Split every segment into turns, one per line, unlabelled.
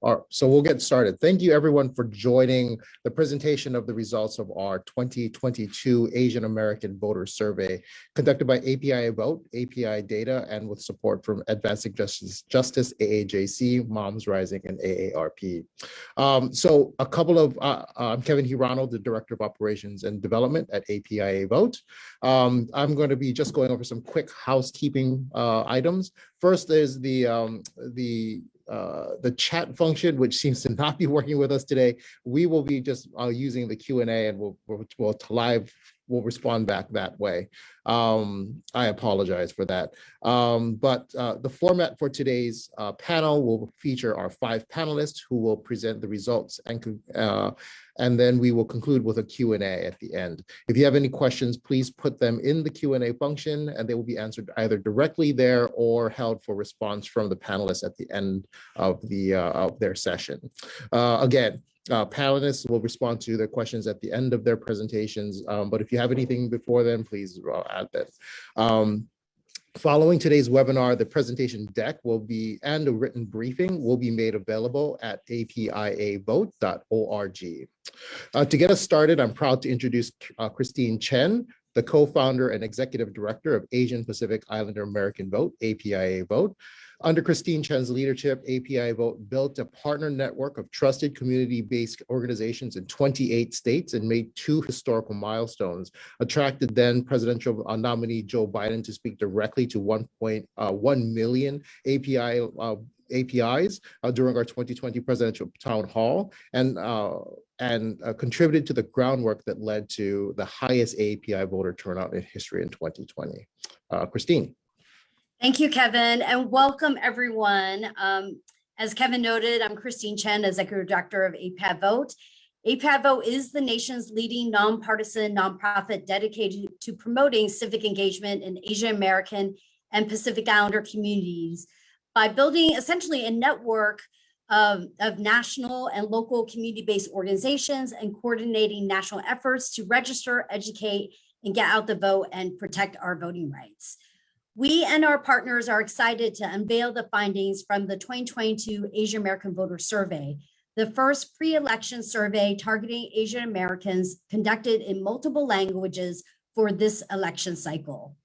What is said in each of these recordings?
All right, so we'll get started. Thank you everyone for joining the presentation of the results of our 2022 Asian American Voter Survey conducted by APIAVote, API Data, and with support from Advancing Justice, AAJC, Moms Rising, and AARP. I'm Kevin Hirano, the Director of Operations and Development at APIAVote. I'm going to be just going over some quick housekeeping items. First is the chat function, which seems to not be working with us today. We will be just using the Q&A, and we'll respond back that way. I apologize for that. But the format for today's panel will feature our 5 panelists who will present the results, and then we will conclude with a Q&A at the end. If you have any questions, please put them in the Q&A function, and they will be answered either directly there or held for response from the panelists at the end of their session. Again, panelists will respond to their questions at the end of their presentations, but if you have anything before then, please add that. Following today's webinar, the presentation deck and a written briefing will be made available at apiavote.org. To get us started, I'm proud to introduce Christine Chen, the co-founder and executive director of Asian Pacific Islander American Vote, APIAVote. Under Christine Chen's leadership, APIAVote built a partner network of trusted community-based organizations in 28 states and made 2 historical milestones, attracted then presidential nominee Joe Biden to speak directly to 1.1 million APIs during our 2020 presidential town hall, and contributed to the groundwork that led to the highest API voter turnout in history in 2020. Christine.
Thank you, Kevin, and welcome everyone. As Kevin noted, I'm Christine Chen, Executive Director of APIAVote. APIAVote is the nation's leading nonpartisan nonprofit dedicated to promoting civic engagement in Asian American and Pacific Islander communities by building essentially a network of national and local community-based organizations and coordinating national efforts to register, educate, and get out the vote and protect our voting rights. We and our partners are excited to unveil the findings from the 2022 Asian American Voter Survey, the first pre-election survey targeting Asian Americans conducted in multiple languages for this election cycle.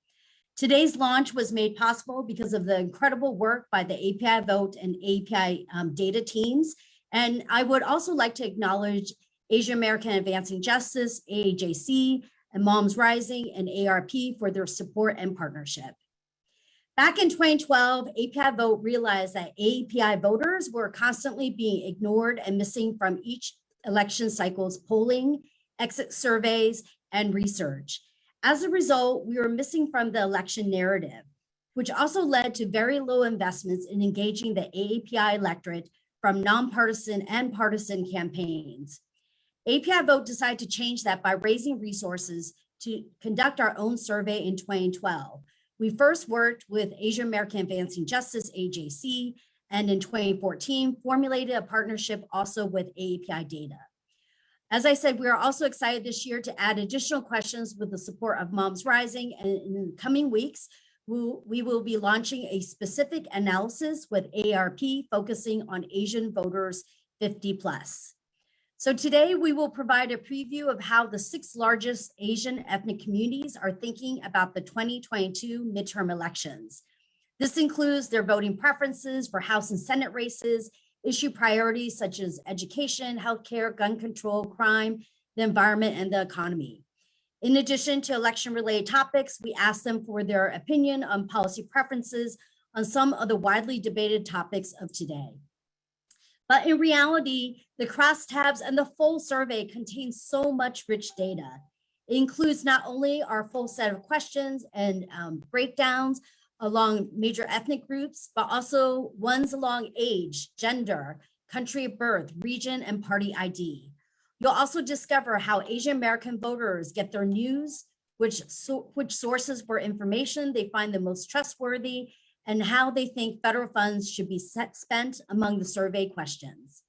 Today's launch was made possible because of the incredible work by the APIAVote and API data teams. And I would also like to acknowledge Asian American Advancing Justice, AAJC, and Moms Rising, and AARP for their support and partnership. Back in 2012, APIAVote realized that API voters were constantly being ignored and missing from each election cycle's polling, exit surveys, and research. As a result, we were missing from the election narrative, which also led to very low investments in engaging the API electorate from nonpartisan and partisan campaigns. APIAVote decided to change that by raising resources to conduct our own survey in 2012. We first worked with Asian American Advancing Justice, AJC, and in 2014, formulated a partnership also with API Data. As I said, we are also excited this year to add additional questions with the support of Moms Rising, and in the coming weeks, we will be launching a specific analysis with AARP focusing on Asian voters 50+. So today we will provide a preview of how the 6 largest Asian ethnic communities are thinking about the 2022 midterm elections. This includes their voting preferences for House and Senate races, issue priorities such as education, healthcare, gun control, crime, the environment, and the economy. In addition to election-related topics, we asked them for their opinion on policy preferences on some of the widely debated topics of today. But in reality, the crosstabs and the full survey contain so much rich data. It includes not only our full set of questions and breakdowns along major ethnic groups, but also ones along age, gender, country of birth, region, and party ID. You'll also discover how Asian American voters get their news, which sources for information they find the most trustworthy, and how they think federal funds should be spent among the survey questions.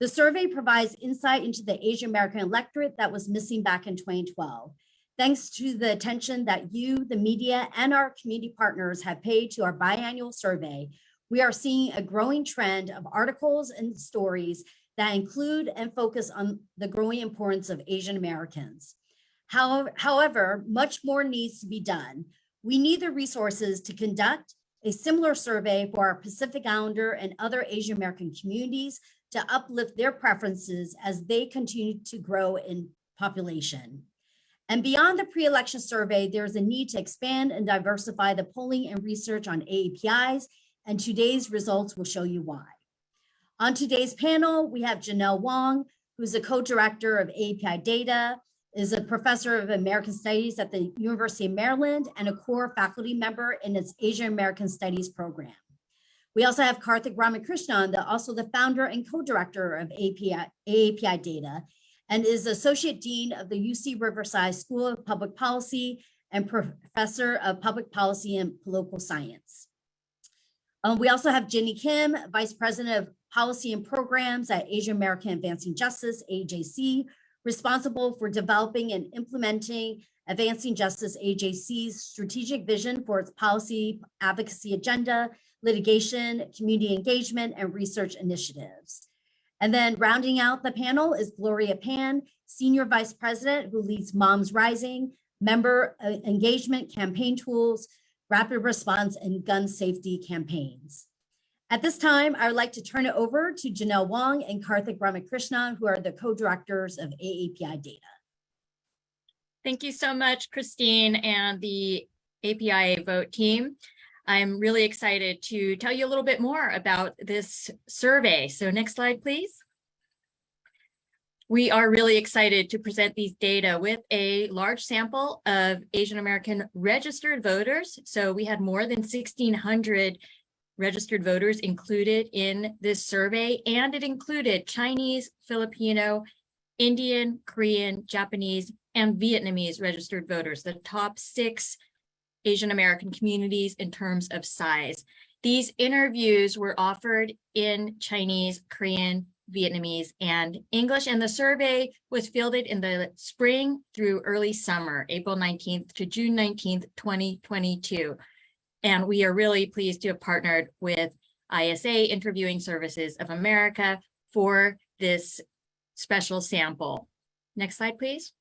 The survey provides insight into the Asian American electorate that was missing back in 2012. Thanks to the attention that you, the media, and our community partners have paid to our biannual survey, we are seeing a growing trend of articles and stories that include and focus on the growing importance of Asian Americans. However, much more needs to be done. We need the resources to conduct a similar survey for our Pacific Islander and other Asian American communities to uplift their preferences as they continue to grow in population. And beyond the pre-election survey, there's a need to expand and diversify the polling and research on AAPIs, and today's results will show you why. On today's panel, we have Janelle Wong, who's a co-director of API Data, is a professor of American Studies at the University of Maryland, and a core faculty member in its Asian American Studies program. We also have Karthik Ramakrishnan, also the founder and co-director of API Data, and is Associate Dean of the UC Riverside School of Public Policy and Professor of Public Policy and Political Science. We also have Jenny Kim, Vice President of Policy and Programs at Asian American Advancing Justice, AJC, responsible for developing and implementing Advancing Justice AJC's strategic vision for its policy advocacy agenda, litigation, community engagement, and research initiatives. And then rounding out the panel is Gloria Pan, Senior Vice President who leads Moms Rising, Member Engagement Campaign Tools, Rapid Response, and Gun Safety Campaigns. At this time, I would like to turn it over to Janelle Wong and Karthik Ramakrishnan, who are the co-directors of AAPI Data.
Thank you so much, Christine and the APIAVote team. I'm really excited to tell you a little bit more about this survey. So next slide, please. We are really excited to present these data with a large sample of Asian American registered voters. So we had more than 1,600 registered voters included in this survey, and it included Chinese, Filipino, Indian, Korean, Japanese, and Vietnamese registered voters, the top 6 Asian American communities in terms of size. These interviews were offered in Chinese, Korean, Vietnamese, and English, and the survey was fielded in the spring through early summer, April 19th to June 19th, 2022. And we are really pleased to have partnered with ISA Interviewing Services of America for this special sample. Next slide, please.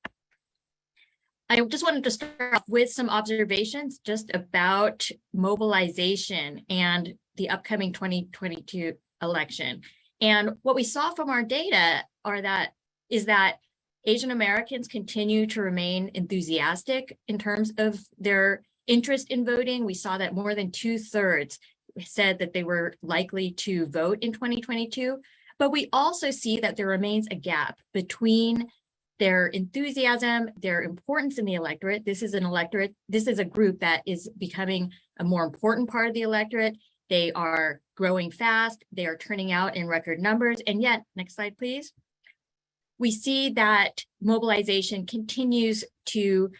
I just wanted to start off with some observations just about mobilization and the upcoming 2022 election. And what we saw from our data is that Asian Americans continue to remain enthusiastic in terms of their interest in voting. We saw that more than 2/3 said that they were likely to vote in 2022, but we also see that there remains a gap between their enthusiasm, their importance in the electorate. This is a group that is becoming a more important part of the electorate. They are growing fast, they are turning out in record numbers, and yet, next slide, please. We see that mobilization continues to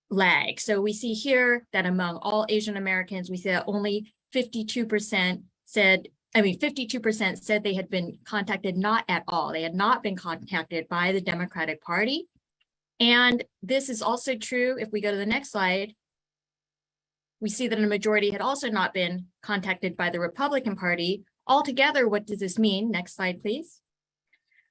lag. So we see here that among all Asian Americans, we see that only 52% said they had been contacted not at all. They had not been contacted by the Democratic Party. And this is also true if we go to the next slide. We see that a majority had also not been contacted by the Republican Party. Altogether, what does this mean? Next slide, please.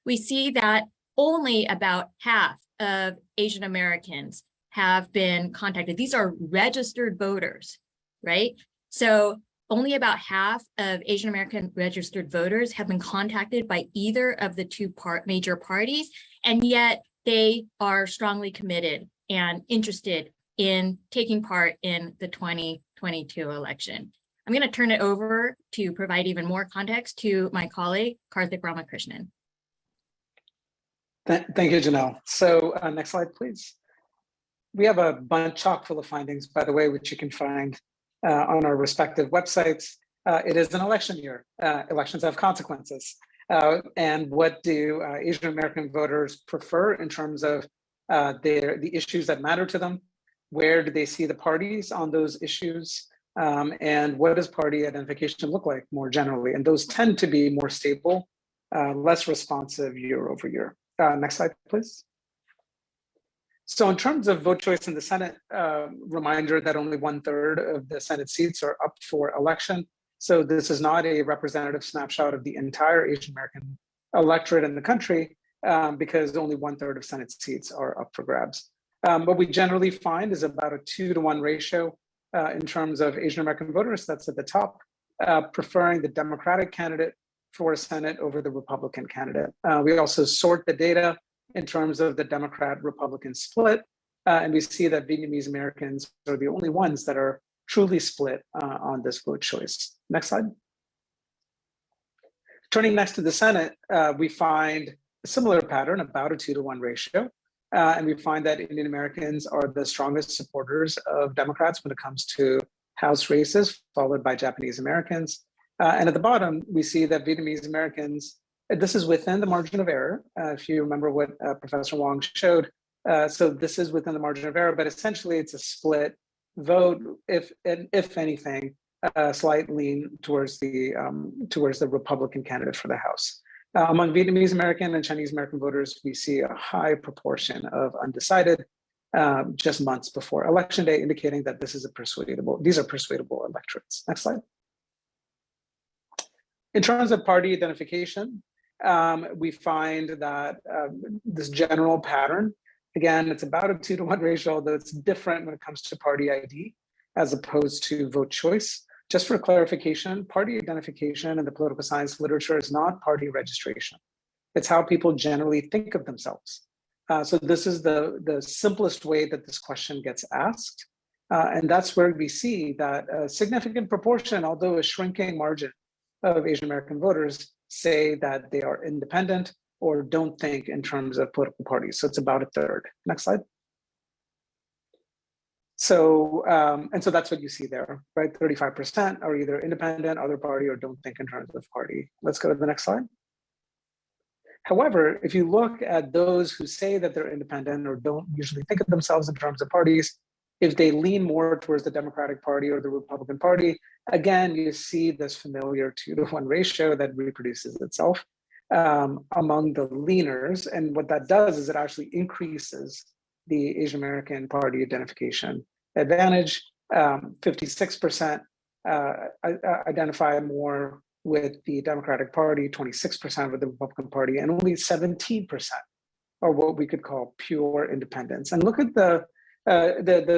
We see that only about half of Asian Americans have been contacted. These are registered voters, right? So only about half of Asian American registered voters have been contacted by either of the two major parties, and yet they are strongly committed and interested in taking part in the 2022 election. I'm going to turn it over to provide even more context to my colleague, Karthik Ramakrishnan.
Thank you, Janelle. So next slide, please. We have a bunch chock full of findings, by the way, which you can find on our respective websites. It is an election year. Elections have consequences. And what do Asian American voters prefer in terms of the issues that matter to them? Where do they see the parties on those issues? And what does party identification look like more generally? And those tend to be more stable, less responsive year over year. Next slide, please. So in terms of vote choice in the Senate, reminder that only 1/3 of the Senate seats are up for election. So this is not a representative snapshot of the entire Asian American electorate in the country, because only 1/3 of Senate seats are up for grabs. What we generally find is about a 2-to-1 ratio in terms of Asian American voters, that's at the top, preferring the Democratic candidate for Senate over the Republican candidate. We also sort the data in terms of the Democrat-Republican split, and we see that Vietnamese Americans are the only ones that are truly split on this vote choice. Next slide. Turning next to the Senate, we find a similar pattern, about a 2-to-1 ratio. And we find that Indian Americans are the strongest supporters of Democrats when it comes to House races, followed by Japanese Americans. And at the bottom, we see that Vietnamese Americans, this is within the margin of error, if you remember what Professor Wong showed. So this is within the margin of error, but essentially it's a split vote, if anything, slight lean towards the Republican candidate for the House. Among Vietnamese American and Chinese American voters, we see a high proportion of undecided just months before Election Day, indicating that these are persuadable electorates. Next slide. In terms of party identification, we find that this general pattern, again, it's about a 2-to-1 ratio, although it's different when it comes to party ID as opposed to vote choice. Just for clarification, party identification in the political science literature is not party registration. It's how people generally think of themselves. So this is the simplest way that this question gets asked. And that's where we see that a significant proportion, although a shrinking margin, of Asian American voters say that they are independent or don't think in terms of political parties. So it's about a third. Next slide. So, and so that's what you see there, right? 35% are either independent, other party, or don't think in terms of party. Let's go to the next slide. However, if you look at those who say that they're independent or don't usually think of themselves in terms of parties, if they lean more towards the Democratic Party or the Republican Party, again, you see this familiar 2-to-1 ratio that reproduces itself among the leaners. And what that does is it actually increases the Asian American Party identification advantage. 56% identify more with the Democratic Party, 26% with the Republican Party, and only 17% are what we could call pure independents. And look at the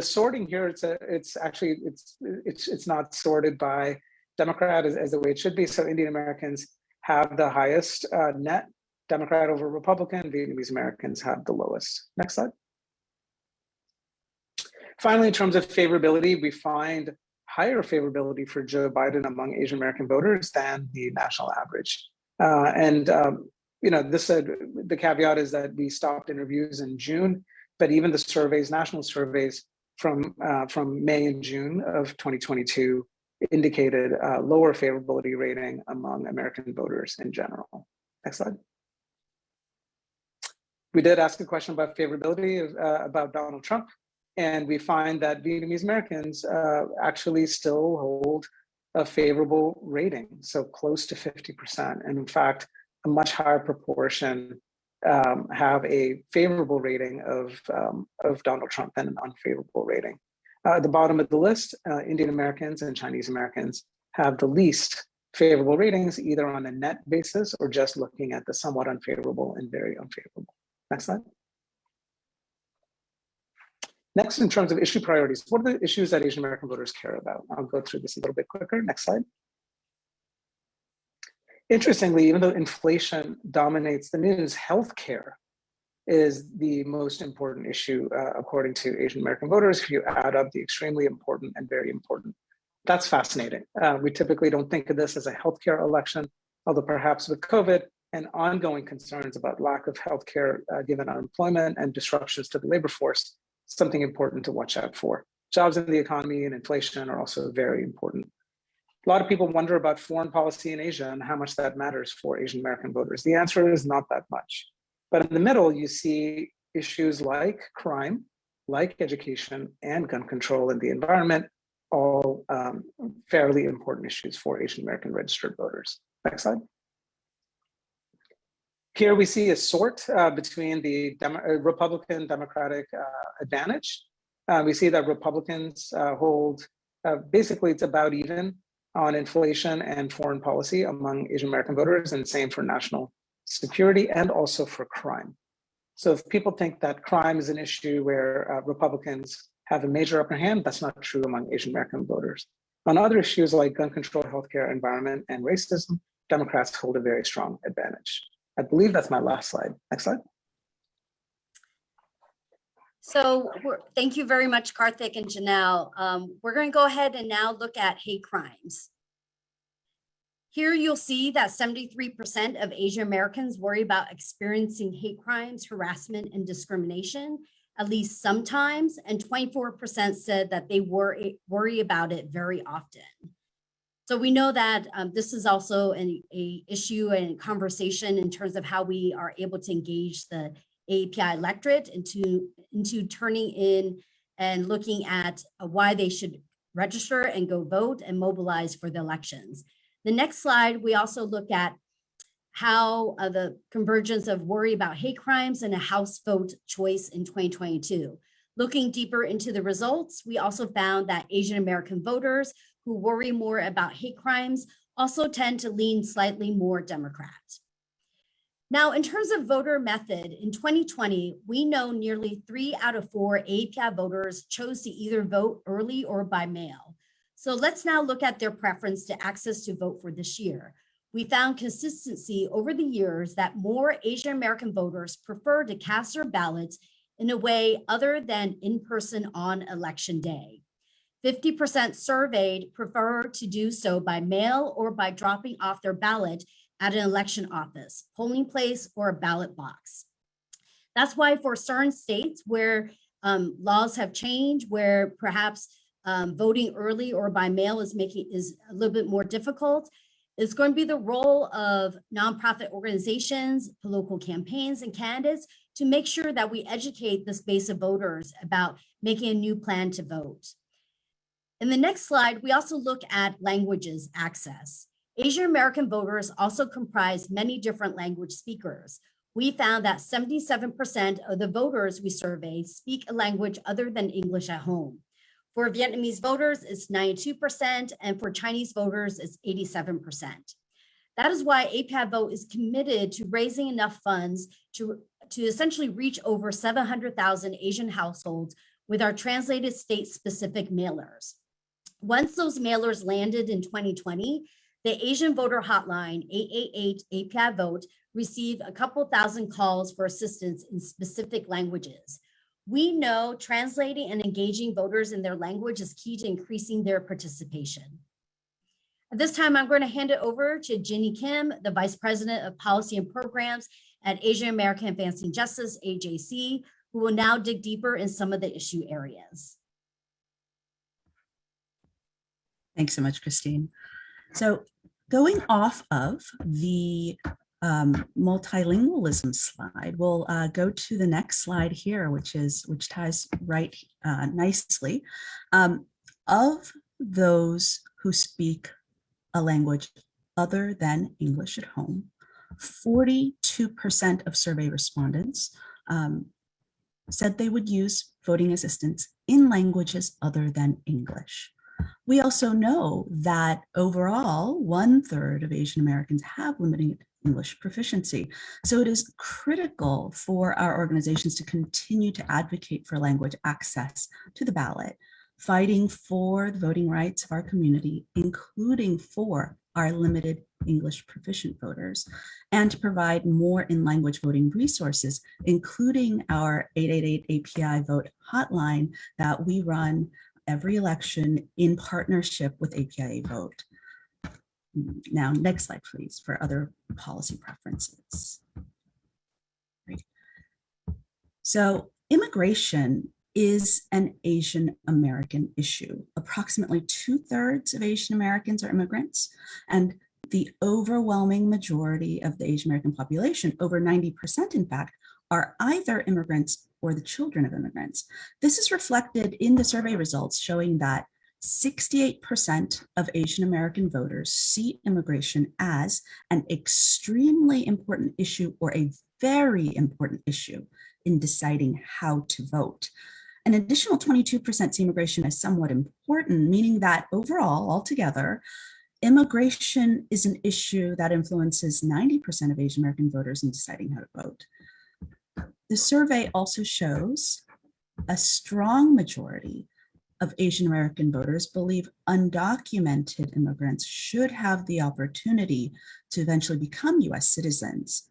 sorting here. It's not sorted by Democrat as the way it should be. So Indian Americans have the highest net, Democrat over Republican. Vietnamese Americans have the lowest. Next slide. Finally, in terms of favorability, we find higher favorability for Joe Biden among Asian American voters than the national average. You know, the caveat is that we stopped interviews in June, but even the surveys, national surveys from May and June of 2022 indicated lower favorability rating among American voters in general. Next slide. We did ask a question about favorability about Donald Trump, and we find that Vietnamese Americans actually still hold a favorable rating, so close to 50%. And in fact, a much higher proportion have a favorable rating of Donald Trump than an unfavorable rating. At the bottom of the list, Indian Americans and Chinese Americans have the least favorable ratings, either on a net basis or just looking at the somewhat unfavorable and very unfavorable. Next slide. Next, in terms of issue priorities, what are the issues that Asian American voters care about? I'll go through this a little bit quicker. Next slide. Interestingly, even though inflation dominates the news, healthcare is the most important issue, according to Asian American voters, if you add up the extremely important and very important. That's fascinating. We typically don't think of this as a healthcare election, although perhaps with COVID and ongoing concerns about lack of healthcare given unemployment and disruptions to the labor force, something important to watch out for. Jobs in the economy and inflation are also very important. A lot of people wonder about foreign policy in Asia and how much that matters for Asian American voters. The answer is not that much. But in the middle, you see issues like crime, like education and gun control and the environment, all fairly important issues for Asian American registered voters. Next slide. Here we see a sort between the Republican Democratic advantage. We see that Republicans hold, basically it's about even on inflation and foreign policy among Asian American voters, and same for national security and also for crime. So if people think that crime is an issue where Republicans have a major upper hand, that's not true among Asian American voters. On other issues like gun control, healthcare, environment, and racism, Democrats hold a very strong advantage. I believe that's my last slide. Next slide.
So thank you very much, Karthik and Janelle. We're going to go ahead and now look at hate crimes. Here you'll see that 73% of Asian Americans worry about experiencing hate crimes, harassment, and discrimination at least sometimes, and 24% said that they worry about it very often. So we know that this is also an issue and conversation in terms of how we are able to engage the API electorate into turning in and looking at why they should register and go vote and mobilize for the elections. The next slide, we also look at how the convergence of worry about hate crimes and a House vote choice in 2022. Looking deeper into the results, we also found that Asian American voters who worry more about hate crimes also tend to lean slightly more Democrat. Now, in terms of voter method, in 2020, we know nearly 3 out of 4 API voters chose to either vote early or by mail. So let's now look at their preference to access to vote for this year. We found consistency over the years that more Asian American voters prefer to cast their ballots in a way other than in person on election day. 50% surveyed prefer to do so by mail or by dropping off their ballot at an election office, polling place, or a ballot box. That's why for certain states where laws have changed, where perhaps voting early or by mail is a little bit more difficult, it's going to be the role of nonprofit organizations, political campaigns, and candidates to make sure that we educate this base of voters about making a new plan to vote. In the next slide, we also look at languages access. Asian American voters also comprise many different language speakers. We found that 77% of the voters we surveyed speak a language other than English at home. For Vietnamese voters, it's 92%, and for Chinese voters, it's 87%. That is why APIAVote is committed to raising enough funds to essentially reach over 700,000 Asian households with our translated state-specific mailers. Once those mailers landed in 2020, the Asian Voter Hotline, 888-APIAVote, received a couple thousand calls for assistance in specific languages. We know translating and engaging voters in their language is key to increasing their participation. At this time, I'm going to hand it over to Ginny Kim, the Vice President of Policy and Programs at Asian American Advancing Justice, AJC, who will now dig deeper in some of the issue areas.
Thanks so much, Christine. So going off of the multilingualism slide, we'll go to the next slide here, which ties right nicely. Of those who speak a language other than English at home, 42% of survey respondents said they would use voting assistance in languages other than English. We also know that overall, 1/3 of Asian Americans have limited English proficiency. So it is critical for our organizations to continue to advocate for language access to the ballot, fighting for the voting rights of our community, including for our limited English proficient voters, and to provide more in-language voting resources, including our 888 APIAVote hotline that we run every election in partnership with APIAVote. Now, next slide, please, for other policy preferences. Great. So immigration is an Asian American issue. Approximately 2/3 of Asian Americans are immigrants, and the overwhelming majority of the Asian American population, over 90% in fact, are either immigrants or the children of immigrants. This is reflected in the survey results showing that 68% of Asian American voters see immigration as an extremely important issue or a very important issue in deciding how to vote. An additional 22% see immigration as somewhat important, meaning that overall, altogether, Immigration is an issue that influences 90% of Asian American voters in deciding how to vote. The survey also shows a strong majority of Asian American voters believe undocumented immigrants should have the opportunity to eventually become US citizens,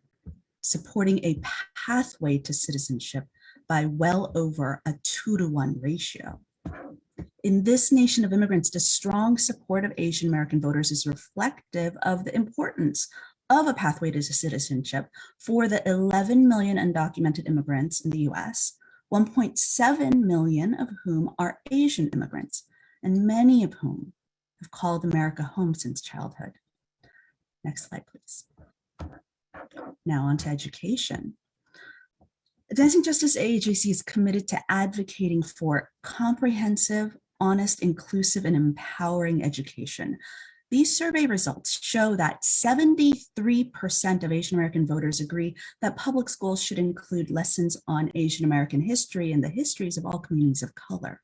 supporting a pathway to citizenship by well over a 2-to-1 ratio. In this nation of immigrants, the strong support of Asian American voters is reflective of the importance of a pathway to citizenship for the 11 million undocumented immigrants in the US, 1.7 million of whom are Asian immigrants, and many of whom have called America home since childhood. Next slide, please. Now on to education. Advancing Justice AAJC is committed to advocating for comprehensive, honest, inclusive, and empowering education. These survey results show that 73% of Asian American voters agree that public schools should include lessons on Asian American history and the histories of all communities of color.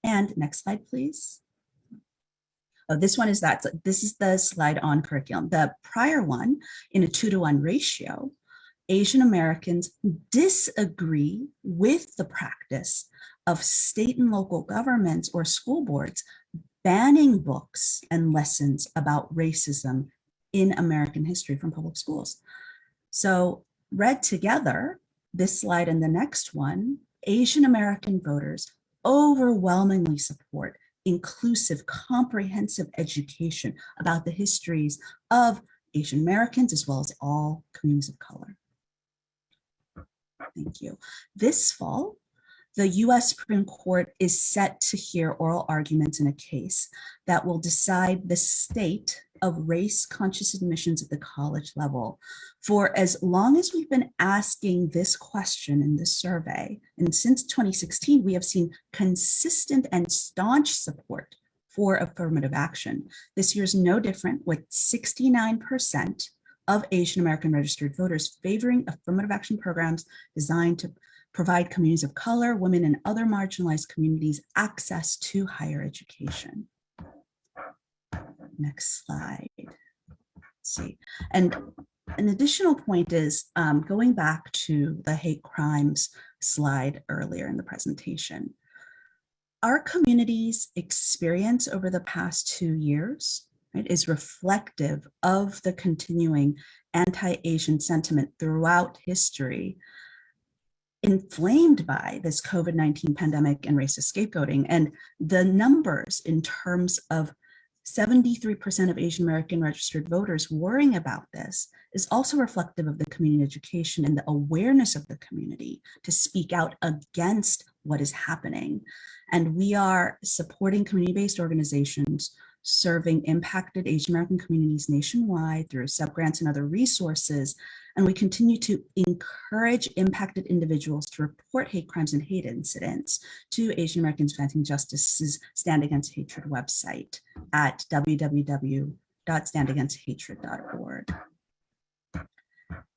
And next slide, please. Oh, this is the slide on curriculum. The prior one, in a 2-to-1 ratio, Asian Americans disagree with the practice of state and local governments or school boards banning books and lessons about racism in American history from public schools. So read together, this slide and the next one, Asian American voters overwhelmingly support inclusive, comprehensive education about the histories of Asian Americans as well as all communities of color. Thank you. This fall, the US Supreme Court is set to hear oral arguments in a case that will decide the state of race-conscious admissions at the college level. For as long as we've been asking this question in this survey, and since 2016, we have seen consistent and staunch support for affirmative action. This year is no different, with 69% of Asian American registered voters favoring affirmative action programs designed to provide communities of color, women, and other marginalized communities access to higher education. Next slide. Let's see. And an additional point is going back to the hate crimes slide earlier in the presentation. Our community's experience over the past 2 years, right, is reflective of the continuing anti-Asian sentiment throughout history, inflamed by this COVID-19 pandemic and racist scapegoating. And the numbers in terms of 73% of Asian American registered voters worrying about this is also reflective of the community education and the awareness of the community to speak out against what is happening. And we are supporting community-based organizations serving impacted Asian American communities nationwide through subgrants and other resources. And we continue to encourage impacted individuals to report hate crimes and hate incidents to Asian Americans Advancing Justice's Stand Against Hatred website at www.standagainsthatred.org.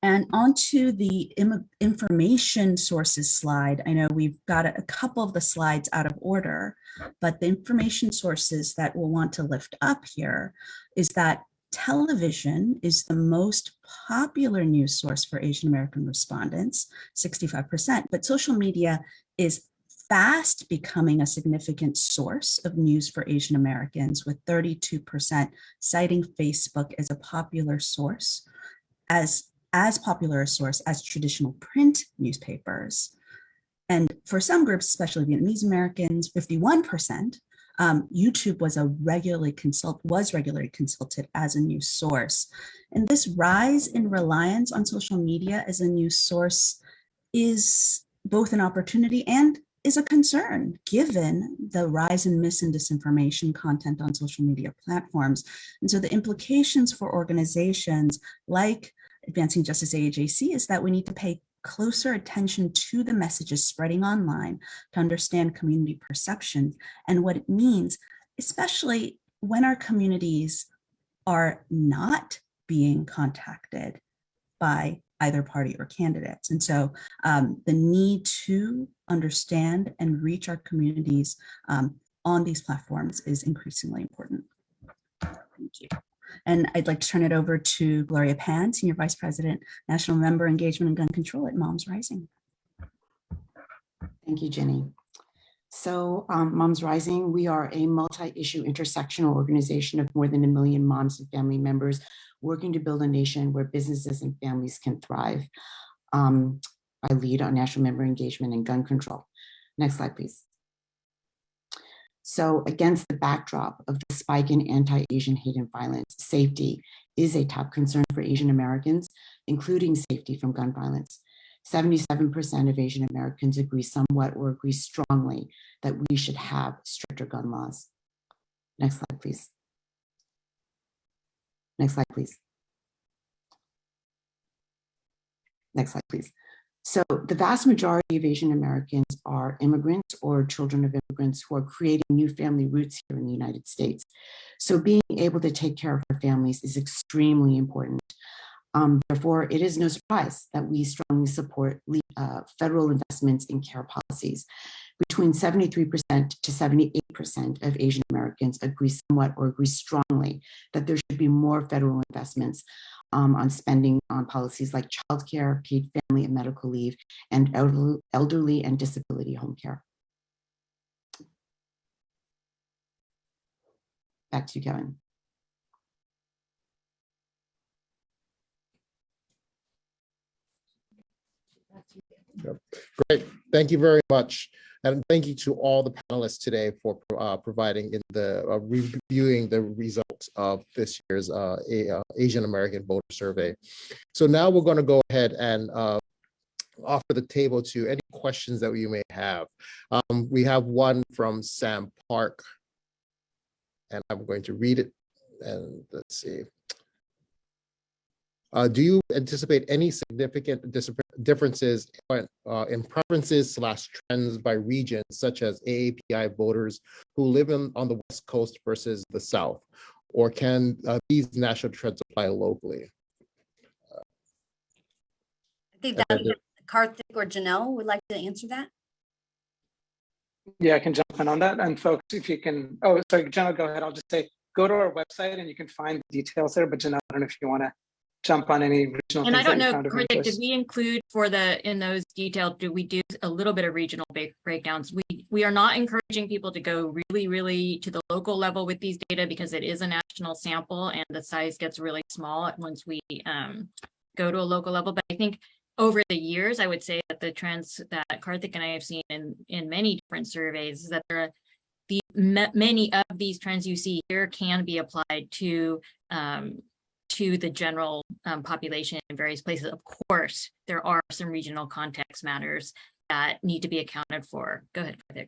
And onto the information sources slide. I know we've got a couple of the slides out of order, but the information sources that we'll want to lift up here is that television is the most popular news source for Asian American respondents, 65%, but social media is fast becoming a significant source of news for Asian Americans, with 32% citing Facebook as a popular source, as popular a source as traditional print newspapers. And for some groups, especially Vietnamese Americans, 51%, YouTube was regularly consulted as a news source. And this rise in reliance on social media as a news source is both an opportunity and is a concern, given the rise in mis and disinformation content on social media platforms. And so the implications for organizations like Advancing Justice AAJC is that we need to pay closer attention to the messages spreading online to understand community perception and what it means, especially when our communities are not being contacted by either party or candidates. And so the need to understand and reach our communities on these platforms is increasingly important. Thank you. And I'd like to turn it over to Gloria Pan, Senior Vice President, National Member Engagement and Gun Control at Moms Rising.
Thank you, Jenny. So Moms Rising, we are a multi-issue intersectional organization of more than 1 million moms and family members working to build a nation where businesses and families can thrive. I lead on national member engagement and gun control. Next slide, please. So against the backdrop of the spike in anti-Asian hate and violence, safety is a top concern for Asian Americans, including safety from gun violence. 77% of Asian Americans agree somewhat or agree strongly that we should have stricter gun laws. Next slide, please. Next slide, please. Next slide, please. So the vast majority of Asian Americans are immigrants or children of immigrants who are creating new family roots here in the United States. So being able to take care of our families is extremely important. Therefore, it is no surprise that we strongly support federal investments in care policies. Between 73% to 78% of Asian Americans agree somewhat or agree strongly that there should be more federal investments on spending on policies like childcare, paid family and medical leave, and elderly and disability home care. Back to you, Kevin.
Yep. Great. Thank you very much. And thank you to all the panelists today for providing in the reviewing the results of this year's Asian American Voter Survey. So now we're going to go ahead and offer the table to any questions that you may have. We have one from Sam Park, and I'm going to read it. And let's see. Do you anticipate any significant differences in preferences/trends by region, such as AAPI voters who live on the West Coast versus the South? Or can these national trends apply locally?
I think that Karthik or Janelle would like to answer that.
Yeah, I can jump in on that. And folks, if you can, oh, sorry, Janelle, go ahead. I'll just say, go to our website and you can find the details there. But Janelle, I don't know if you want to jump on any regional
and
things.
I don't know,
Karthik,
did we include in those details, do we do a little bit of regional breakdowns? We are not encouraging people to go really to the local level with these data because it is a national sample and the size gets really small once we go to a local level. But I think over the years, I would say that the trends that Karthik and I have seen in many different surveys is that there are many of these trends you see here can be applied to the general population in various places. Of course, there are some regional context matters that need to be accounted for. Go ahead, Karthik.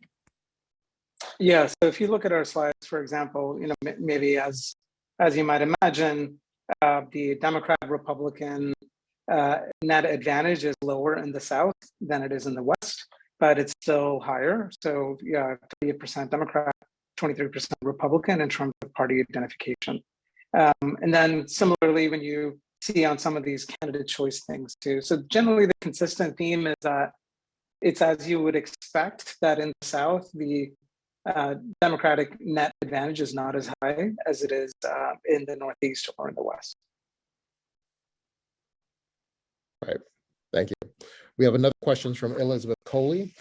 Yeah, so if you look at our slides, for example, you know, maybe as you might imagine, the Democrat-Republican net advantage is lower in the South than it is in the West, but it's still higher. So yeah, 38% Democrat, 23% Republican in terms of party identification. And then similarly, when you see on some of these candidate choice things too. So generally the consistent theme is that it's as you would expect that in the South, the Democratic net advantage is not as high as it is in the Northeast or in the West.
Right. Thank you. We have another question from Elizabeth Coley.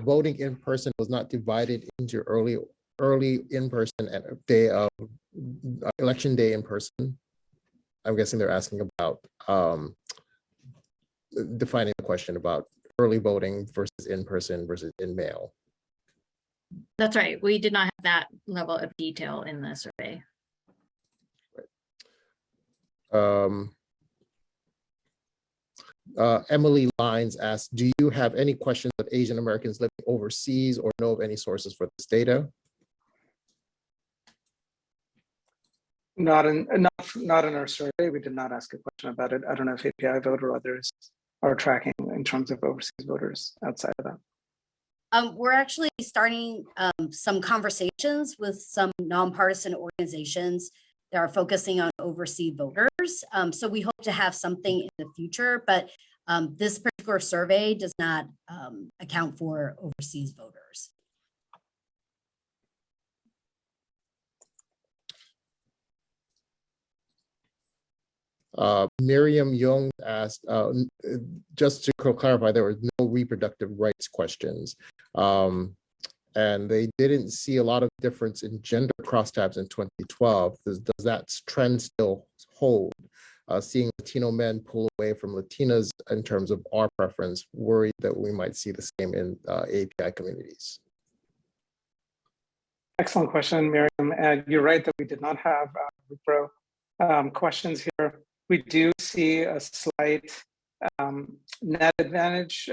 Voting in person was not divided into early in person and day of election day in person. I'm guessing they're asking about defining the question about early voting versus in person versus in mail.
That's right. We did not have that level of detail in the survey.
Emily Lines asks, do you have any questions of Asian Americans living overseas or know of any sources for this data?
Not in our survey. We did not ask a question about it. I don't know if APIAVote or others are tracking in terms of overseas voters outside of that.
We're actually starting some conversations with some nonpartisan organizations that are focusing on overseas voters. So we hope to have something in the future, but this particular survey does not account for overseas voters.
Miriam Young asked, just to clarify, there were no reproductive rights questions. And they didn't see a lot of difference in gender crosstabs in 2012. Does that trend still hold? Seeing Latino men pull away from Latinas in terms of our preference, worried that we might see the same in API communities.
Excellent question, Miriam. And you're right that we did not have repro questions here. We do see a slight net advantage,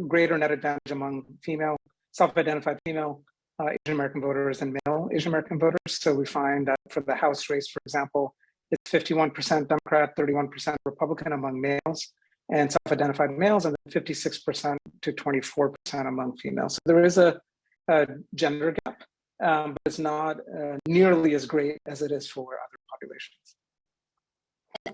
greater net advantage among female, self-identified female Asian American voters and male Asian American voters. So we find that for the House race, for example, it's 51% Democrat, 31% Republican among males and self-identified males, and then 56% to 24% among females. So there is a gender gap, but it's not nearly as great as it is for other populations.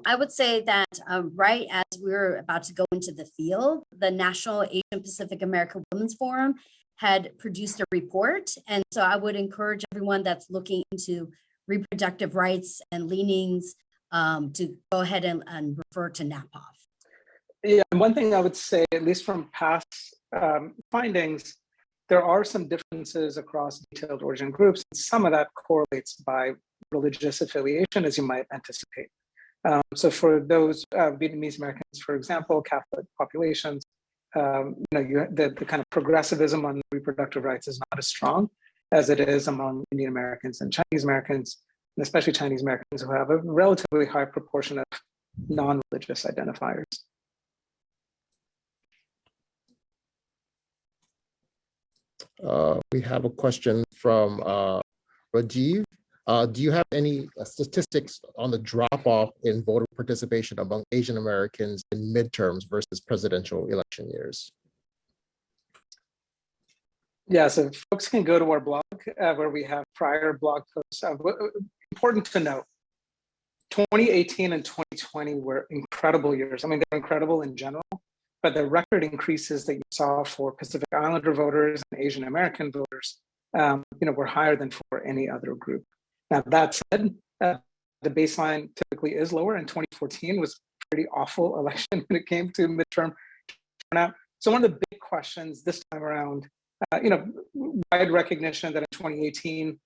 I would say that right as we're about to go into the field, the National Asian Pacific American Women's Forum had produced a report. And so I would encourage everyone that's looking into reproductive rights and leanings to go ahead and refer to NAPAV.
Yeah, and one thing I would say, at least from past findings, there are some differences across detailed origin groups. And some of that correlates by religious affiliation, as you might anticipate. So for those Vietnamese Americans, for example, Catholic populations, the kind of progressivism on reproductive rights is not as strong as it is among Indian Americans and Chinese Americans, and especially Chinese Americans who have a relatively high proportion of non-religious identifiers.
We have a question from Rajiv. Do you have any statistics on the drop-off in voter participation among Asian Americans in midterms versus presidential election years?
Yeah, so folks can go to our blog where we have prior blog posts. Important to note, 2018 and 2020 were incredible years. I mean, they're incredible in general, but the record increases that you saw for Pacific Islander voters and Asian American voters, were higher than for any other group. Now, that said, the baseline typically is lower, and 2014 was a pretty awful election when it came to midterm turnout. So one of the big questions this time around, wide recognition that in 2018,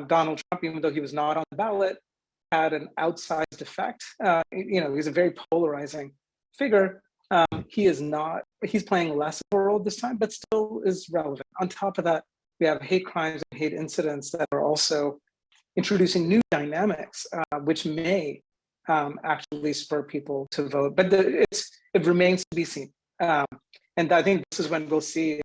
Donald Trump, even though he was not on the ballot, had an outsized effect. He's a very polarizing figure. He's playing less of a role this time, but still is relevant. On top of that, we have hate crimes and hate incidents that are also introducing new dynamics, which may actually spur people to vote. But it remains to be seen. And I think this is when we'll see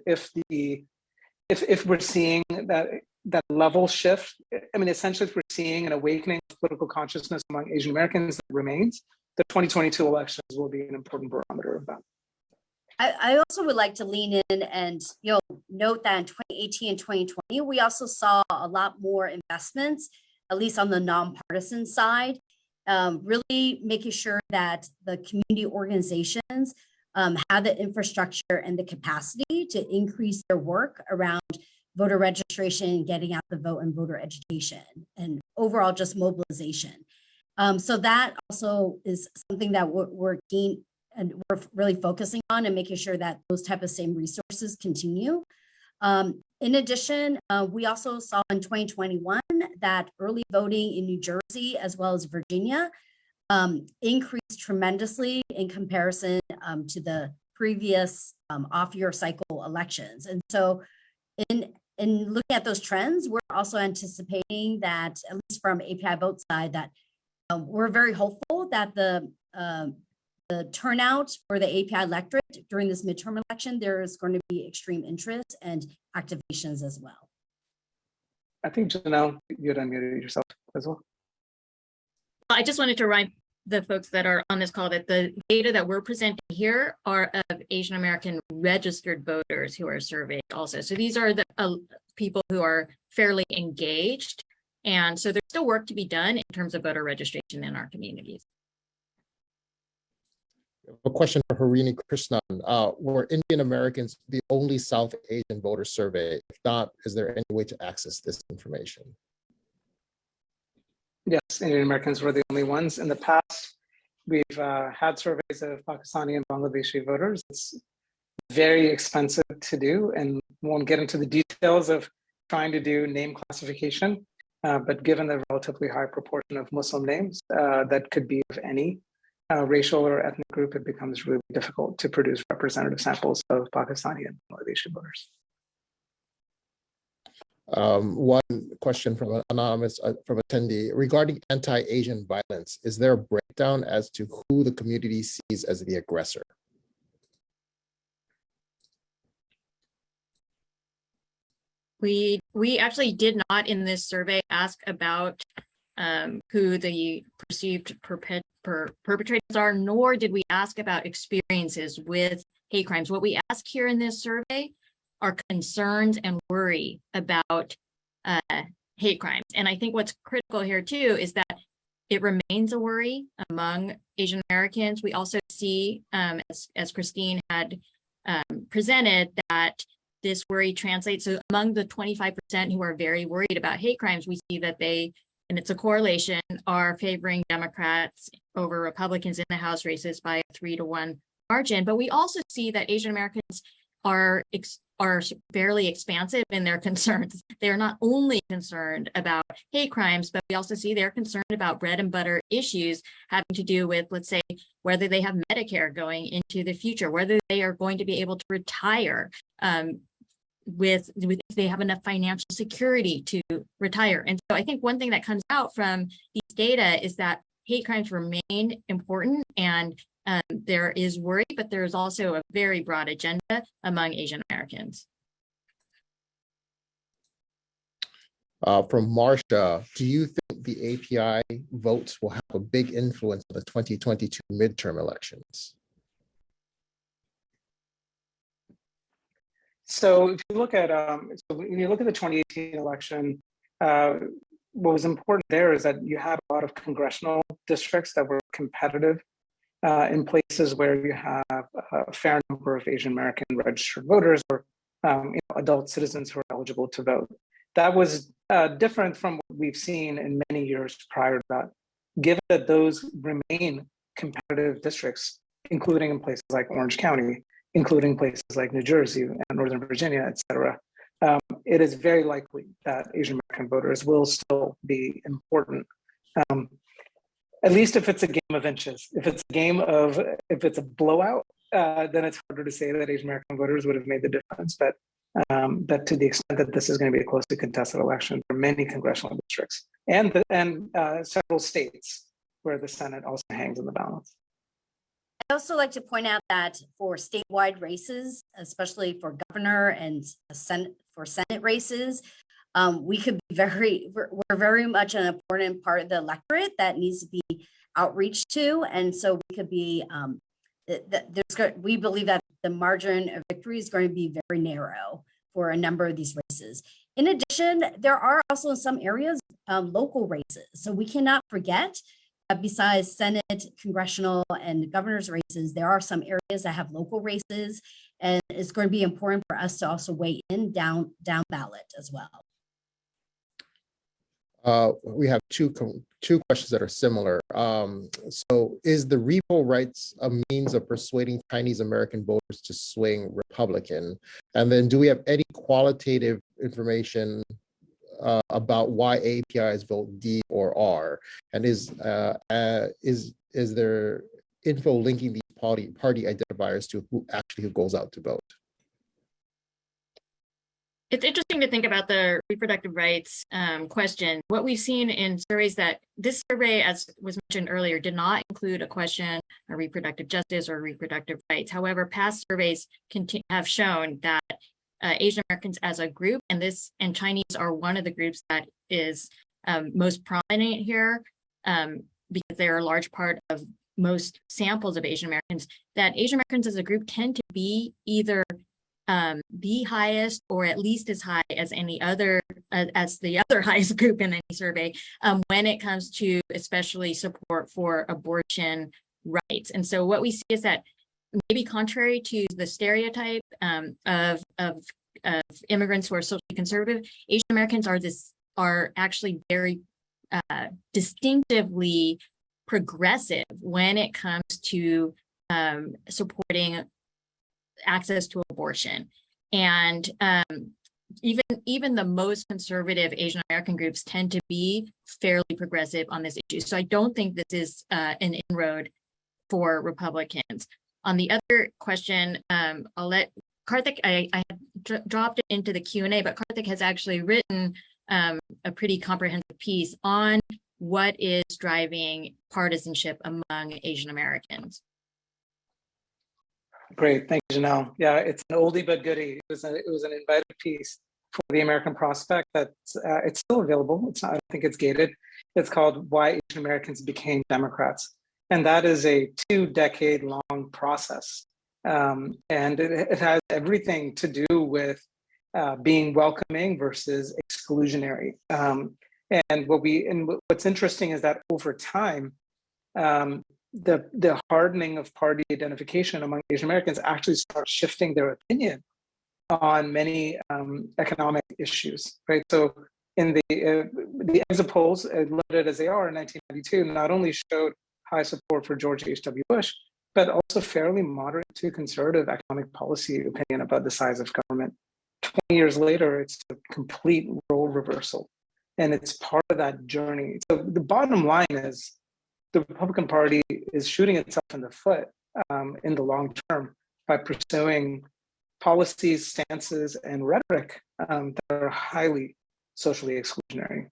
if we're seeing that level shift. I mean, essentially, if we're seeing an awakening of political consciousness among Asian Americans that remains, the 2022 elections will be an important barometer of that.
I also would like to lean in and note that in 2018 and 2020, we also saw a lot more investments, at least on the nonpartisan side, really making sure that the community organizations have the infrastructure and the capacity to increase their work around voter registration, getting out the vote, and voter education, and overall just mobilization. So that also is something that we're keen and we're really focusing on and making sure that those type of same resources continue. In addition, we also saw in 2021 that early voting in New Jersey as well as Virginia increased tremendously in comparison to the previous off-year cycle elections. And so in looking at those trends, we're also anticipating that, at least from APIAVote side, that we're very hopeful that the turnout for the API electorate during this midterm election, there is going to be extreme interest and activations as well.
I think, Janelle, you'd unmuted yourself as well.
I just wanted to remind the folks that are on this call that the data that we're presenting here are of Asian American registered voters who are surveyed also. So these are the people who are fairly engaged. And so there's still work to be done in terms of voter registration in our communities.
A question for Harini Krishnan. Were Indian Americans the only South Asian voter survey? If not, is there any way to access this information?
Yes, Indian Americans were the only ones. In the past, We've had surveys of Pakistani and Bangladeshi voters. It's very expensive to do, and won't get into the details of trying to do name classification. But given the relatively high proportion of Muslim names that could be of any racial or ethnic group, it becomes really difficult to produce representative samples of Pakistani and Bangladeshi voters.
One question from an anonymous from attendee regarding anti-Asian violence. Is there a breakdown as to who the community sees as the aggressor?
We actually did not in this survey ask about who the perceived perpetrators are, nor did we ask about experiences with hate crimes. What we ask here in this survey are concerns and worry about hate crimes. And I think what's critical here too is that it remains a worry among Asian Americans. We also see, as Christine had presented, that this worry translates. So among the 25% who are very worried about hate crimes, we see that they, and it's a correlation, are favoring Democrats over Republicans in the House races by a 3-to-1 margin. But we also see that Asian Americans are fairly expansive in their concerns. They're not only concerned about hate crimes, but we also see they're concerned about bread and butter issues having to do with, let's say, whether they have Medicare going into the future, whether they are going to be able to retire, with if they have enough financial security to retire. And so I think one thing that comes out from these data is that hate crimes remain important, and there is worry, but there's also a very broad agenda among Asian Americans.
From Marcia, do you think the API votes will have a big influence on the 2022 midterm elections?
So if you look at so when you look at the 2018 election, what was important there is that you had a lot of congressional districts that were competitive in places where you have a fair number of Asian American registered voters or adult citizens who are eligible to vote. That was different from what we've seen in many years prior to that, given that those remain competitive districts, including in places like Orange County, including places like New Jersey and Northern Virginia, et cetera. It is very likely that Asian American voters will still be important, at least if it's a game of inches. If it's a blowout, then it's harder to say that Asian American voters would have made the difference. But that to the extent that this is going to be a closely contested election for many congressional districts and several states where the Senate also hangs in the balance.
I also like to point out that for statewide races, especially for governor and Senate races, we could be we're very much an important part of the electorate that needs to be outreach to, and so we could be we believe that the margin of victory is going to be very narrow for a number of these races. In addition, there are also in some areas local races, so we cannot forget. Besides Senate, congressional, and governor's races, there are some areas that have local races, and it's going to be important for us to also weigh in down ballot as well.
We have two questions that are similar. So is the repo rights a means of persuading Chinese American voters to swing Republican? And then do we have any qualitative information about why APIs vote D or R, and is there info linking these party identifiers to who goes out to vote?
It's interesting to think about the reproductive rights question. What we've seen in surveys, that this survey, as was mentioned earlier, did not include a question on reproductive justice or reproductive rights. However, past surveys have shown that Asian Americans as a group, and Chinese are one of the groups that is most prominent here, because they're a large part of most samples of Asian Americans, that Asian Americans as a group tend to be either the highest or at least as high as any other, as the other highest group in any survey, when it comes to especially support for abortion rights. And so what we see is that maybe contrary to the stereotype of immigrants who are socially conservative, Asian Americans are actually very distinctively progressive when it comes to supporting access to abortion. And even the most conservative Asian American groups tend to be fairly progressive on this issue. So I don't think this is an inroad for Republicans. On the other question, I'll let Karthik, I dropped it into the Q&A, but Karthik has actually written a pretty comprehensive piece on what is driving partisanship among Asian Americans.
Great, thank you, Janelle. Yeah, it's an oldie but goodie. It was an invited piece for the American Prospect that's it's still available. It's not, I don't think it's gated. It's called Why Asian Americans Became Democrats. And that is a 2-decade-long process. And it has everything to do with being welcoming versus exclusionary. And what's interesting is that over time, the hardening of party identification among Asian Americans actually starts shifting their opinion on many economic issues, right? So in the exit polls, limited as they are in 1992, not only showed high support for George H.W. Bush, but also fairly moderate to conservative economic policy opinion about the size of government. 20 years later, it's a complete role reversal. And it's part of that journey. So the bottom line is the Republican Party is shooting itself in the foot in the long term by pursuing policies, stances, and rhetoric that are highly socially exclusionary.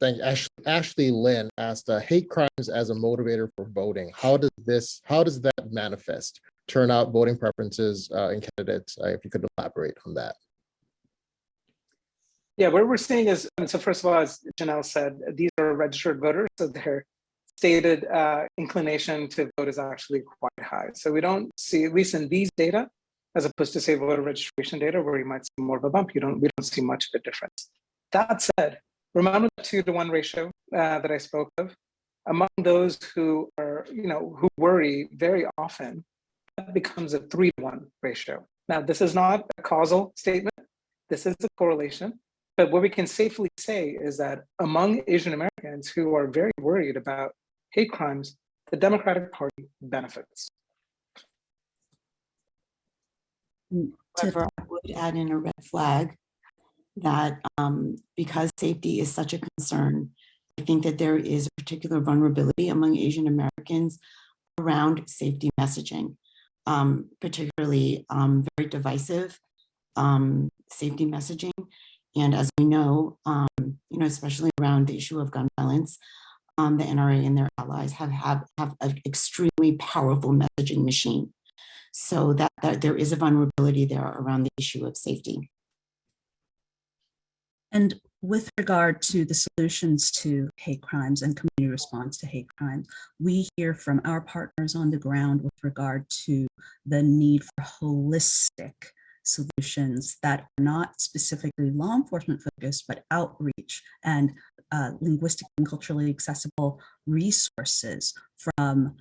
Thank you. Ashley Lynn asked, hate crimes as a motivator for voting. How does that manifest? Turnout, voting preferences in candidates, if you could elaborate on that.
Yeah, what we're seeing is, so first of all, as Janelle said, these are registered voters, so their stated inclination to vote is actually quite high. So we don't see, at least in these data, as opposed to say voter registration data, where you might see more of a bump, we don't see much of a difference. That said, remember the 2-to-1 ratio that I spoke of? Among those who are, who worry very often, that becomes a 3-to-1 ratio. Now, this is not a causal statement. This is a correlation. But what we can safely say is that among Asian Americans who are very worried about hate crimes, the Democratic Party benefits.
However, I would add in a red flag that because safety is such a concern, I think that there is a particular vulnerability among Asian Americans around safety messaging, particularly very divisive safety messaging. And as we know, especially around the issue of gun violence, the NRA and their allies have an extremely powerful messaging machine. So that there is a vulnerability there around the issue of safety.
And with regard to the solutions to hate crimes and community response to hate crimes, we hear from our partners on the ground with regard to the need for holistic solutions that are not specifically law enforcement focused, but outreach and linguistic and culturally accessible resources from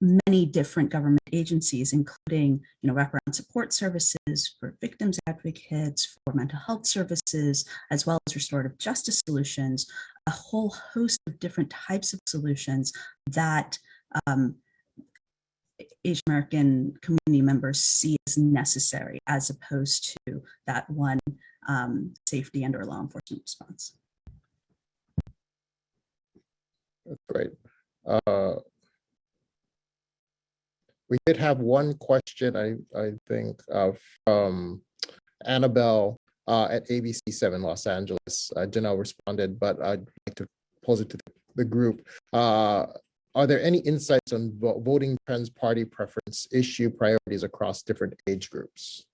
many different government agencies, including wraparound support services for victims advocates, for mental health services, as well as restorative justice solutions, a whole host of different types of solutions that Asian American community members see as necessary, as opposed to that one safety and/or law enforcement response.
That's great. We did have one question, I think, from Annabelle at ABC7 Los Angeles. Janelle responded, but I'd like to pose it to the group. Are there any insights on voting trends, party preference, issue priorities across different age groups?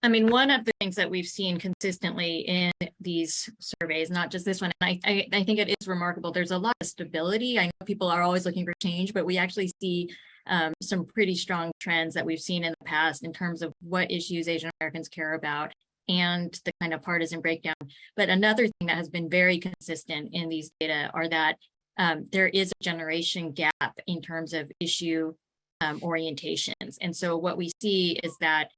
I mean, one of the things that we've seen consistently in these surveys, not just this one, and I think it is remarkable, there's a lot of stability. I know people are always looking for change, but we actually see some pretty strong trends that we've seen in the past in terms of what issues Asian Americans care about and the kind of partisan breakdown. But another thing that has been very consistent in these data are that there is a generation gap in terms of issue orientations. And so what we see is that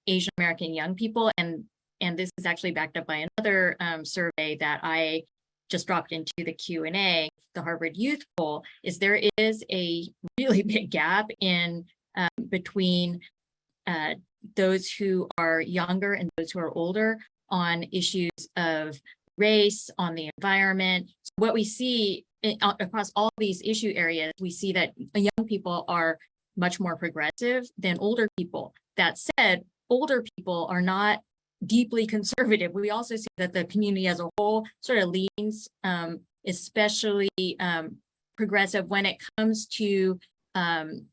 Asian American young people, and and this is actually backed up by another survey that I just dropped into the Q&A, the Harvard Youth Poll, is there is a really big gap in between those who are younger and those who are older on issues of race, on the environment. So what we see across all these issue areas, we see that young people are much more progressive than older people. That said, older people are not deeply conservative. We also see that the community as a whole sort of leans especially progressive when it comes to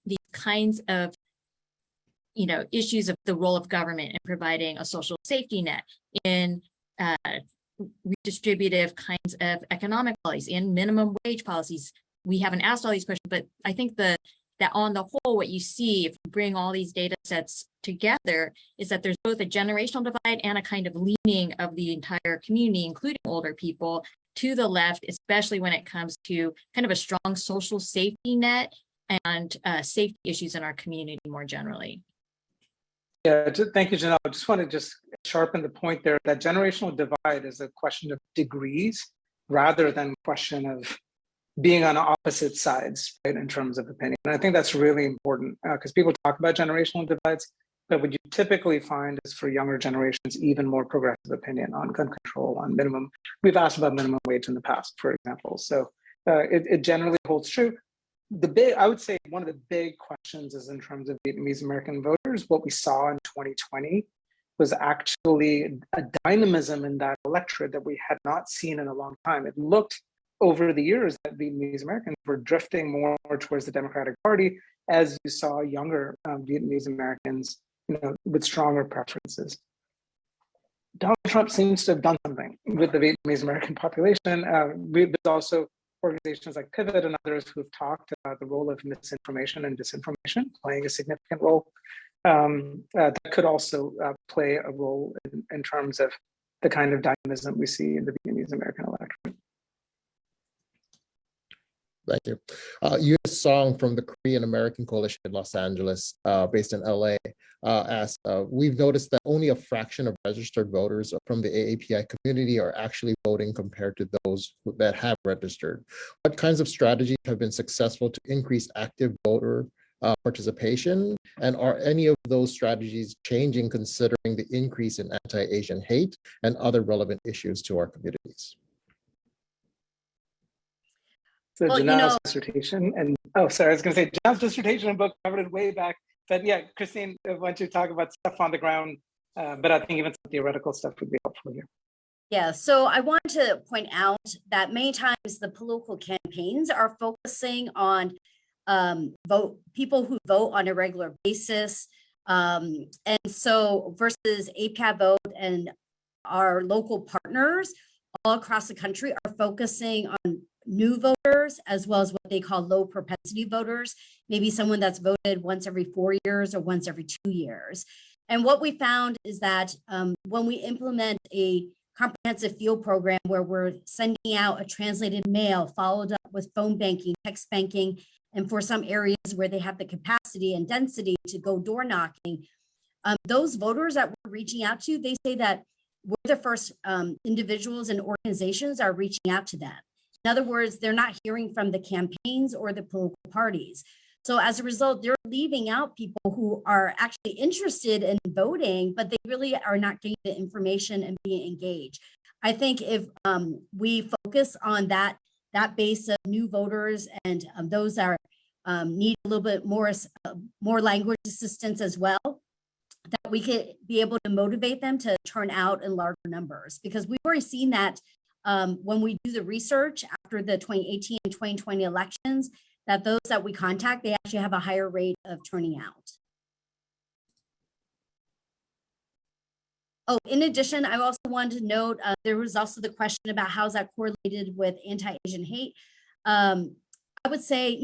these kinds of issues of the role of government in providing a social safety net, in redistributive kinds of economic policies, in minimum wage policies. We haven't asked all these questions, but I think that on the whole, what you see if you bring all these data sets together is that there's both a generational divide and a kind of leaning of the entire community, including older people, to the left, especially when it comes to kind of a strong social safety net and safety issues in our community more generally.
Yeah, thank you, Janelle. I just want to sharpen the point there that generational divide is a question of degrees rather than a question of being on opposite sides, right, in terms of opinion. And I think that's really important because people talk about generational divides, but what you typically find is for younger generations, even more progressive opinion on gun control, on minimum. We've asked about minimum wage in the past, for example. So it generally holds true. I would say one of the big questions is in terms of Vietnamese American voters. What we saw in 2020 was actually a dynamism in that electorate that we had not seen in a long time. It looked over the years that Vietnamese Americans were drifting more towards the Democratic Party as you saw younger Vietnamese Americans, with stronger preferences. Donald Trump seems to have done something with the Vietnamese American population. There's also organizations like Pivot and others who have talked about the role of misinformation and disinformation playing a significant role. That could also play a role in terms of the kind of dynamism we see in the Vietnamese American electorate.
Thank you. U.S. Song from the Korean American Coalition in Los Angeles, based in LA, asked, we've noticed that only a fraction of registered voters from the AAPI community are actually voting compared to those that have registered. What kinds of strategies have been successful to increase active voter participation? And are any of those strategies changing considering the increase in anti-Asian hate and other relevant issues to our communities?
So Janelle's dissertation and, I was going to say Janelle's dissertation and book covered it way back. But yeah, Christine, why don't you talk about stuff on the ground? But I think even some theoretical stuff would be helpful here.
Yeah, so I want to point out that many times the political campaigns are focusing on people who vote on a regular basis. And so versus APIAVote and our local partners all across the country are focusing on new voters, as well as what they call low propensity voters, maybe someone that's voted once every 4 years or once every 2 years. And what we found is that when we implement a comprehensive field program where we're sending out a translated mail followed up with phone banking, text banking, and for some areas where they have the capacity and density to go door knocking, those voters that we're reaching out to, they say that we're the first individuals and organizations are reaching out to them. In other words, they're not hearing from the campaigns or the political parties. So as a result, they're leaving out people who are actually interested in voting, but they really are not getting the information and being engaged. I think if we focus on that base of new voters and those that need a little bit more language assistance as well, that we could be able to motivate them to turn out in larger numbers, because we've already seen that when we do the research after the 2018 and 2020 elections, that those that we contact, they actually have a higher rate of turning out. Oh, in addition, I also wanted to note, there was also the question about how's that correlated with anti-Asian hate. I would say,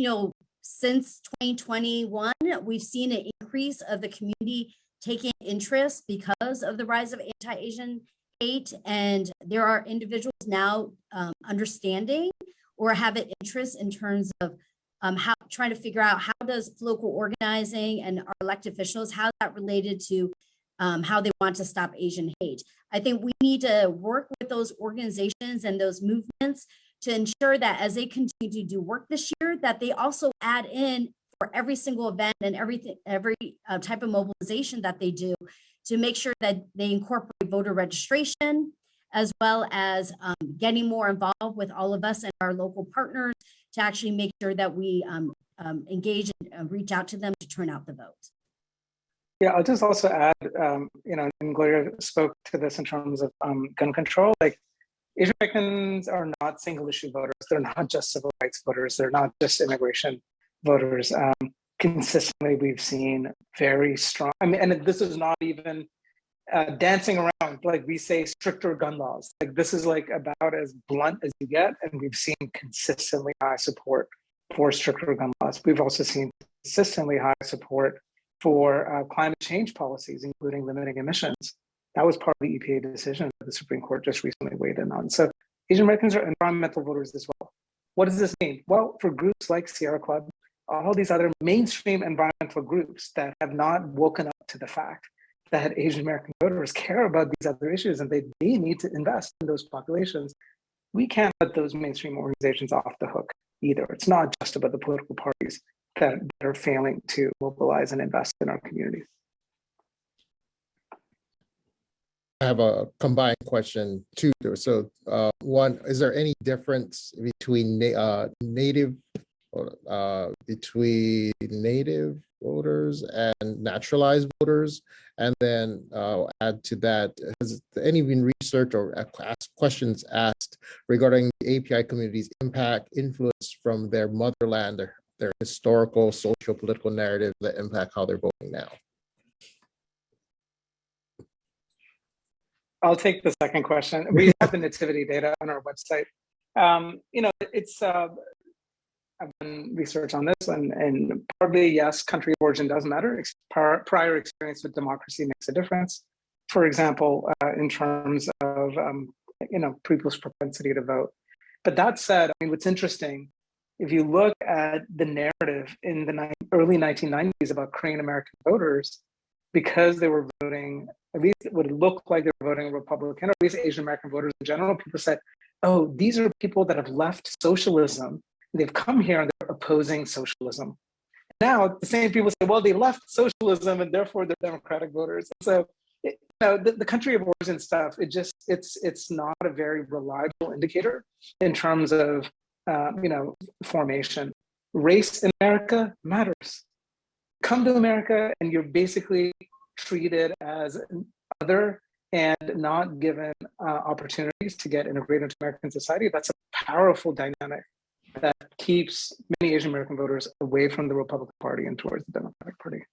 since 2021, we've seen an increase of the community taking interest because of the rise of anti-Asian hate. And there are individuals now understanding or have an interest in terms of how trying to figure out how does political organizing and our elected officials, how that related to how they want to stop Asian hate. I think we need to work with those organizations and those movements to ensure that as they continue to do work this year, that they also add in for every single event and every type of mobilization that they do, to make sure that they incorporate voter registration, as well as getting more involved with all of us and our local partners to actually make sure that we engage and reach out to them to turn out the vote.
Yeah, I'll just also add, and Gloria spoke to this in terms of gun control. Like, Asian Americans are not single issue voters. They're not just civil rights voters. They're not just immigration voters. Consistently, we've seen very strong, and this is not even dancing around, like we say, stricter gun laws. Like, this is like about as blunt as you get, and we've seen consistently high support for stricter gun laws. We've also seen consistently high support for climate change policies, including limiting emissions. That was part of the EPA decision that the Supreme Court just recently weighed in on. So Asian Americans are environmental voters as well. What does this mean? Well, for groups like Sierra Club, all these other mainstream environmental groups that have not woken up to the fact that Asian American voters care about these other issues and they need to invest in those populations, we can't let those mainstream organizations off the hook either. It's not just about the political parties that are failing to mobilize and invest in our communities.
I have a combined question too. So one, is there any difference between native voters and naturalized voters? And then add to that, has any been research or questions asked regarding the API community's impact, influence from their motherland, their historical, social, political narrative that impact how they're voting now?
I'll take the second question. We have the nativity data on our website. I've done research on this, and partly, yes, country of origin does matter. Prior experience with democracy makes a difference. For example, in terms of people's propensity to vote. But that said, what's interesting, if you look at the narrative in the early 1990s about Korean American voters, because they were voting, at least it would look like they were voting Republican, or at least Asian American voters in general, people said, oh, these are people that have left socialism. They've come here and they're opposing socialism. Now, the same people say, well, they left socialism and therefore they're Democratic voters. So, the country of origin stuff, it's not a very reliable indicator in terms of, formation. Race in America matters. Come to America and you're basically treated as other and not given opportunities to get integrated into American society. That's a powerful dynamic that keeps many Asian American voters away from the Republican Party and towards the Democratic Party.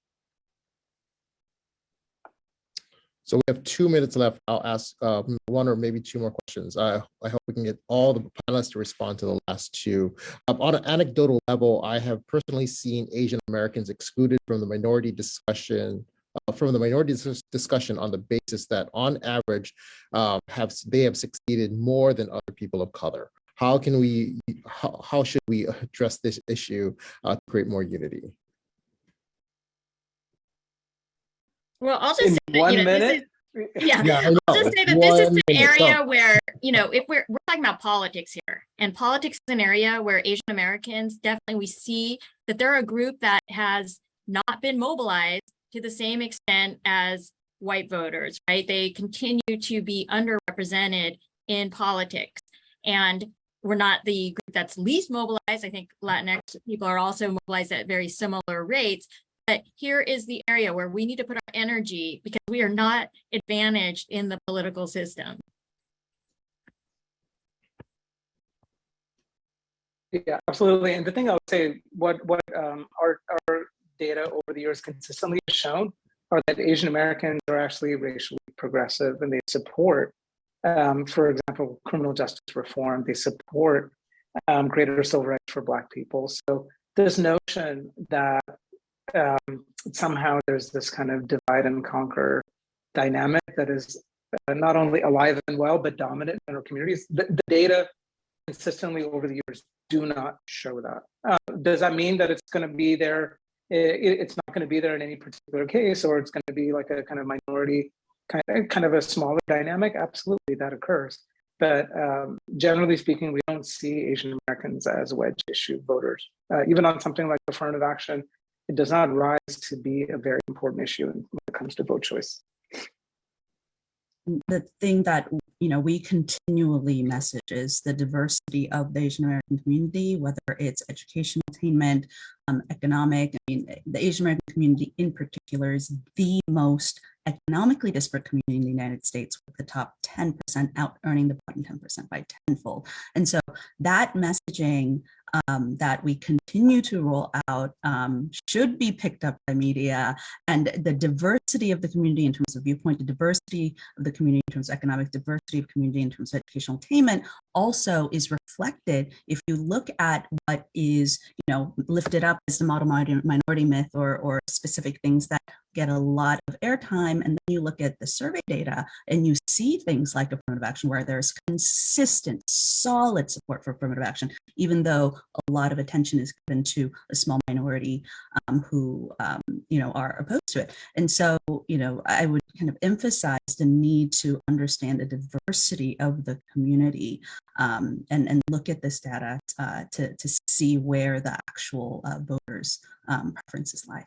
So we have 2 minutes left. I'll ask one or maybe two more questions. I hope we can get all the panelists to respond to the last two. On an anecdotal level, I have personally seen Asian Americans excluded from the minority discussion on the basis that on average, they have succeeded more than other people of color. How should we address this issue to create more unity?
Well, I'll just say that,
1 minute.
I'll just say that this is an area where, if we're talking about politics here, and politics is an area where Asian Americans, definitely we see that they're a group that has not been mobilized to the same extent as white voters, right? They continue to be underrepresented in politics. And we're not the group that's least mobilized. I think Latinx people are also mobilized at very similar rates. But here is the area where we need to put our energy because we are not advantaged in the political system.
Yeah, absolutely. And the thing I would say, what our data over the years consistently has shown are that Asian Americans are actually racially progressive and they support, for example, criminal justice reform. They support greater civil rights for Black people. So this notion that somehow there's this kind of divide and conquer dynamic that is not only alive and well, but dominant in our communities. The data consistently over the years do not show that. Does that mean that it's going to be there it's not going to be there in any particular case, or it's going to be like a kind of minority, kind of a smaller dynamic. Absolutely, that occurs. But generally speaking, we don't see Asian Americans as wedge issue voters. Even on something like affirmative action, it does not rise to be a very important issue when it comes to vote choice.
The thing that we continually message is the diversity of the Asian American community, whether it's educational attainment, economic. I mean, the Asian American community in particular is the most economically disparate community in the United States, with the top 10% out earning the bottom 10% by tenfold. And so that messaging that we continue to roll out should be picked up by media, and the diversity of the community in terms of viewpoint, the diversity of the community in terms of economic diversity of community in terms of educational attainment also is reflected if you look at what is lifted up as the model minority myth or specific things that get a lot of airtime, and then you look at the survey data and you see things like affirmative action where there's consistent, solid support for affirmative action, even though a lot of attention is given to a small minority who are opposed to it. And so I would kind of emphasize the need to understand the diversity of the community and look at this data to see where the actual voters' preferences lie.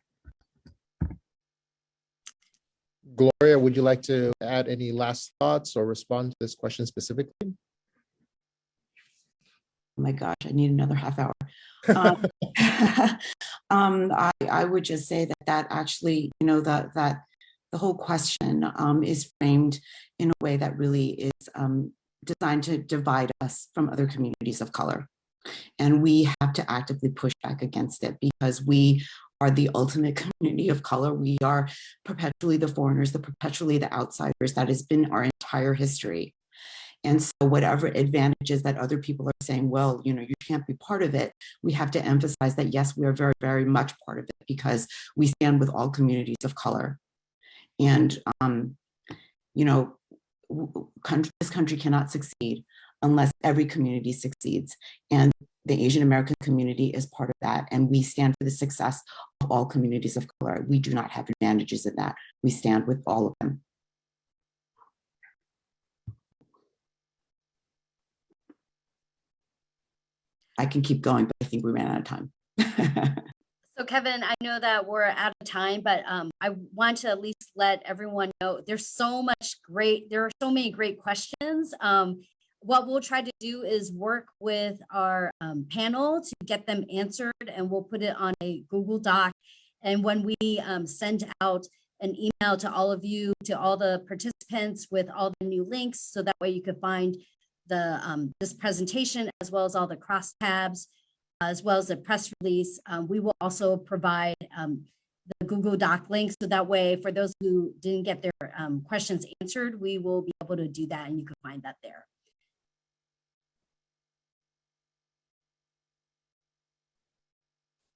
Gloria, would you like to add any last thoughts or respond to this question specifically?
Oh my gosh, I need another half hour. I would just say that actually, that the whole question is framed in a way that really is designed to divide us from other communities of color. And we have to actively push back against it, because we are the ultimate community of color. We are perpetually the foreigners, perpetually the outsiders. That has been our entire history. And so whatever advantages that other people are saying, well, you can't be part of it, we have to emphasize that, yes, we are very, very much part of it, because we stand with all communities of color. And, this country cannot succeed unless every community succeeds. And the Asian American community is part of that. And we stand for the success of all communities of color. We do not have advantages in that. We stand with all of them. I can keep going, but I think we ran out of time.
So Kevin, I know that we're out of time, but I want to at least let everyone know there are so many great questions. What we'll try to do is work with our panel to get them answered, and we'll put it on a Google Doc. And when we send out an email to all of you, to all the participants with all the new links, so that way you could find the this presentation as well as all the crosstabs, as well as the press release. We will also provide the Google Doc link, so that way for those who didn't get their questions answered, we will be able to do that, and you can find that there.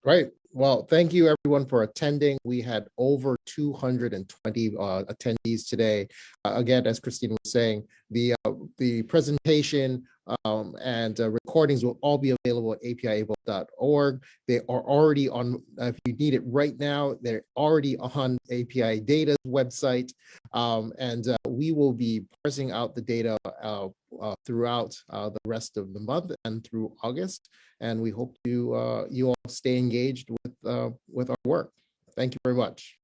Great. Well, thank you everyone for attending. We had over 220 attendees today. Again, as Christine was saying, the presentation and recordings will all be available at APIAVote.org. They are already on, if you need it right now, they're already on API Data's website. And we will be parsing out the data throughout the rest of the month and through August. And we hope you all stay engaged with our work. Thank you very much.